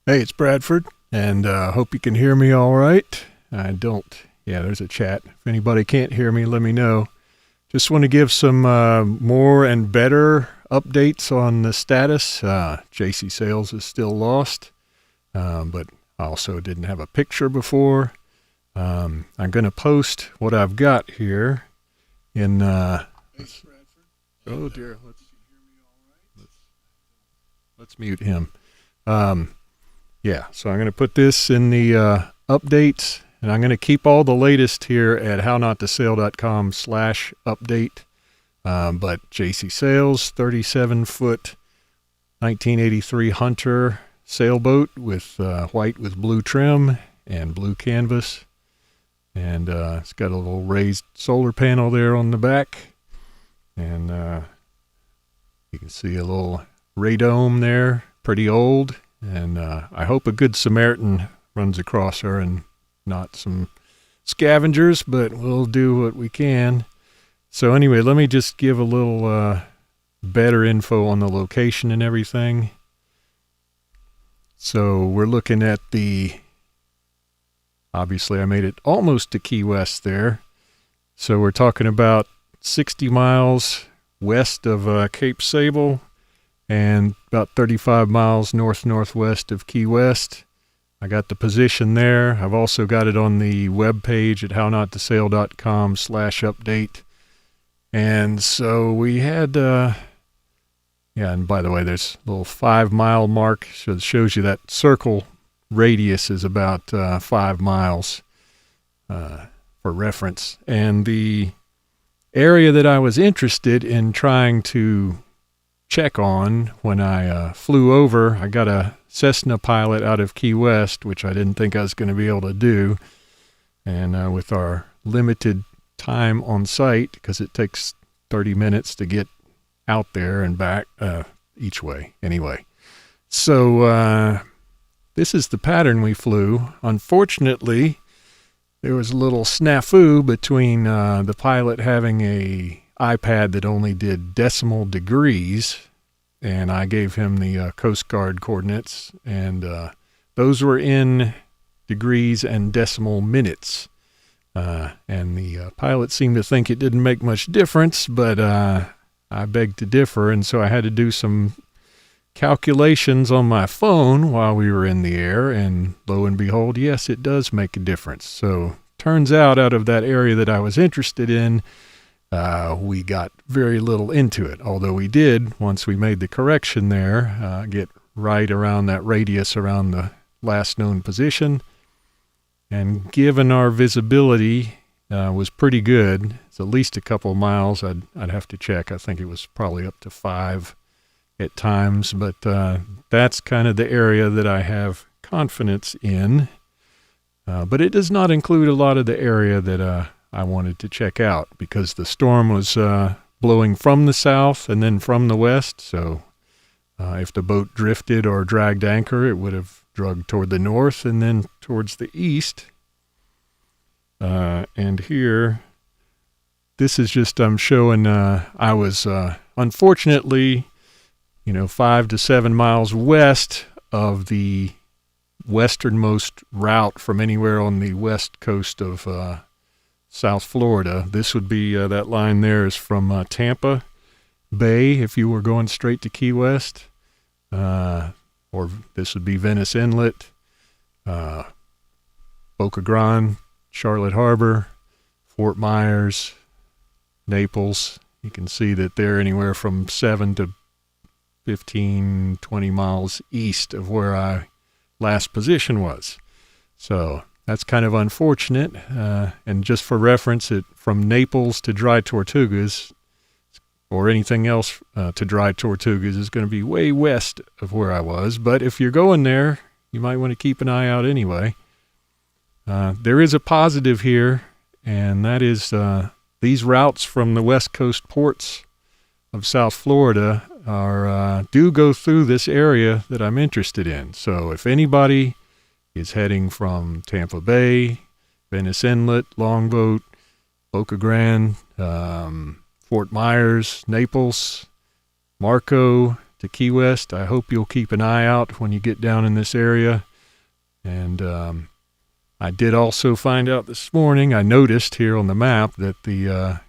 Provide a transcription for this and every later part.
Hey, it's Bradford, and hope you can hear me all right. I don't. Yeah, there's a chat. If anybody can't hear me, let me know. Just want to give some more and better updates on the status. Jacie sales is still lost, but I also didn't have a picture before. I'm going to post what I've got here in... oh, dear. Let's mute him. Yeah, so I'm going to put this in the updates, and I'm going to keep all the latest here at hownottosale.com/update. But Jacie Sales, 37-foot 1983 Hunter sailboat with white with blue trim and blue canvas. And it's got a little raised solar panel there on the back. And you can see a little radome there, pretty old. And I hope a good Samaritan runs across her and not some scavengers, but we'll do what we can. So anyway, let me just give a little better info on the location and everything. So we're looking at obviously I made it almost to Key West there. So we're talking about 60 miles west of Cape Sable, and about 35 miles northwest of Key West. I got the position there. I've also got it on the web page at hownottosale.com/update. And so we had, and by the way, there's a little 5 mile mark. So it shows you that circle radius is about 5 miles for reference. And the area that I was interested in trying to check on when I flew over, I got a Cessna pilot out of Key West, which I didn't think I was going to be able to do. And with our limited time on site, because it takes 30 minutes to get out there and back each way anyway. So this is the pattern we flew. Unfortunately, there was a little snafu between the pilot having a iPad that only did decimal degrees, and I gave him the Coast Guard coordinates, and those were in degrees and decimal minutes. And the pilot seemed to think it didn't make much difference, but I beg to differ, and so I had to do some calculations on my phone while we were in the air, and lo and behold, yes, it does make a difference. So turns out of that area that I was interested in, we got very little into it, although we did, once we made the correction there, get right around that radius around the last known position. And given our visibility was pretty good, it's at least a couple of miles. I'd have to check. I think it was probably up to 5 at times, but that's kind of the area that I have confidence in. But it does not include a lot of the area that I wanted to check out, because the storm was blowing from the south and then from the west. So if the boat drifted or dragged anchor, it would have drug toward the north and then towards the east. And here, this is just, I'm showing, I was unfortunately, 5 to 7 miles west of the westernmost route from anywhere on the west coast of South Florida. This would be, that line there is from Tampa Bay if you were going straight to Key West, or this would be Venice Inlet, Boca Grande, Charlotte Harbor, Fort Myers, Naples. You can see that they're anywhere from 7 to 15, 20 miles east of where I last position was. So that's kind of unfortunate. And just for reference, from Naples to Dry Tortugas, or anything else to Dry Tortugas, is going to be way west of where I was. But if you're going there, you might want to keep an eye out anyway. There is a positive here, and that is these routes from the west coast ports of South Florida do go through this area that I'm interested in. So if anybody is heading from Tampa Bay, Venice Inlet, Longboat, Boca Grande, Fort Myers, Naples, Marco, to Key West. I hope you'll keep an eye out when you get down in this area. And I did also find out this morning, I noticed here on the map that the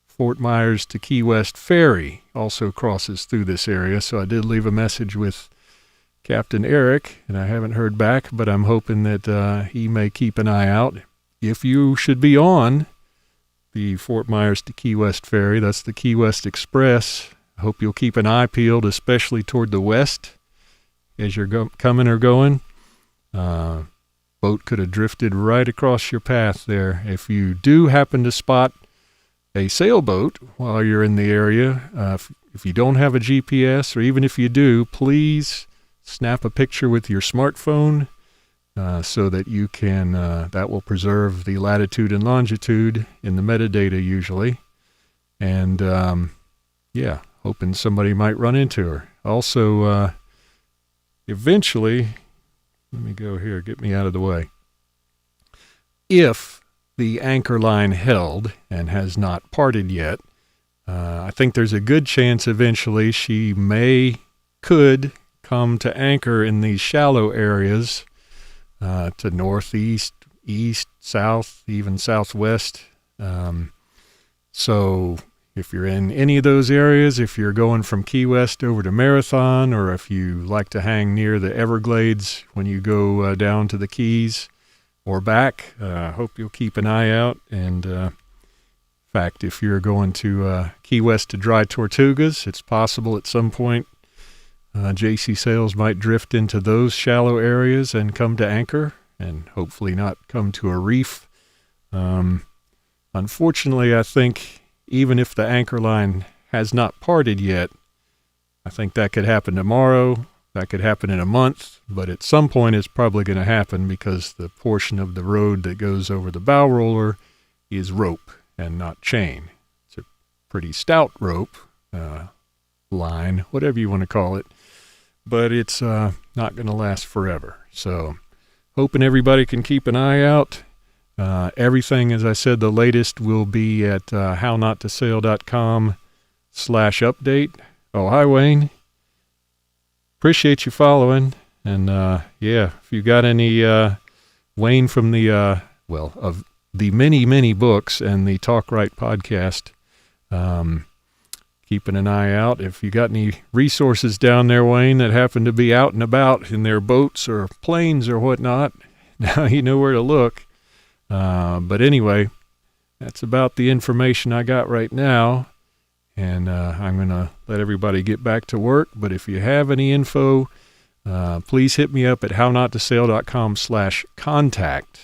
Fort Myers to Key West ferry also crosses through this area. So I did leave a message with Captain Eric, and I haven't heard back, but I'm hoping that he may keep an eye out. If you should be on the Fort Myers to Key West ferry, that's the Key West Express, I hope you'll keep an eye peeled, especially toward the west as you're coming or going. Boat could have drifted right across your path there. If you do happen to spot a sailboat while you're in the area, if you don't have a GPS, or even if you do, please snap a picture with your smartphone so that you can, that will preserve the latitude and longitude in the metadata usually. And yeah, hoping somebody might run into her. Also, eventually, let me go here, get me out of the way. If the anchor line held and has not parted yet, I think there's a good chance eventually she could come to anchor in these shallow areas to northeast, east, south, even southwest. So if you're in any of those areas, if you're going from Key West over to Marathon, or if you like to hang near the Everglades when you go down to the Keys or back, hope you'll keep an eye out. And in fact, if you're going to Key West to Dry Tortugas, it's possible at some point Jacie sails might drift into those shallow areas and come to anchor, and hopefully not come to a reef. Unfortunately, I think even if the anchor line has not parted yet, I think that could happen tomorrow, that could happen in a month, but at some point it's probably going to happen because the portion of the road that goes over the bow roller is rope and not chain. It's a pretty stout rope, line, whatever you want to call it, but it's not going to last forever. So hoping everybody can keep an eye out. Everything, as I said, the latest will be at hownotttosail.com/update. Oh, hi, Wayne. Appreciate you following. And, yeah, if you got any, Wayne from the, of the many books and the Talk Right podcast, keeping an eye out. If you got any resources down there, Wayne, that happen to be out and about in their boats or planes or whatnot, now you know where to look. But anyway, that's about the information I got right now, and I'm going to let everybody get back to work. But if you have any info, please hit me up at hownotttosail.com/contact,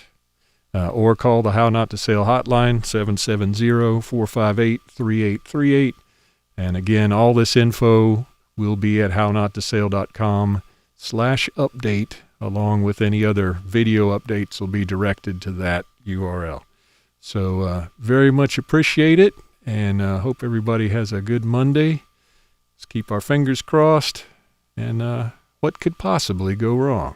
or call the How Not to Sail hotline, 770-458-3838. And again, all this info will be at hownotttosail.com/update, along with any other video updates will be directed to that URL. So very much appreciate it, and hope everybody has a good Monday. Let's keep our fingers crossed, and what could possibly go wrong?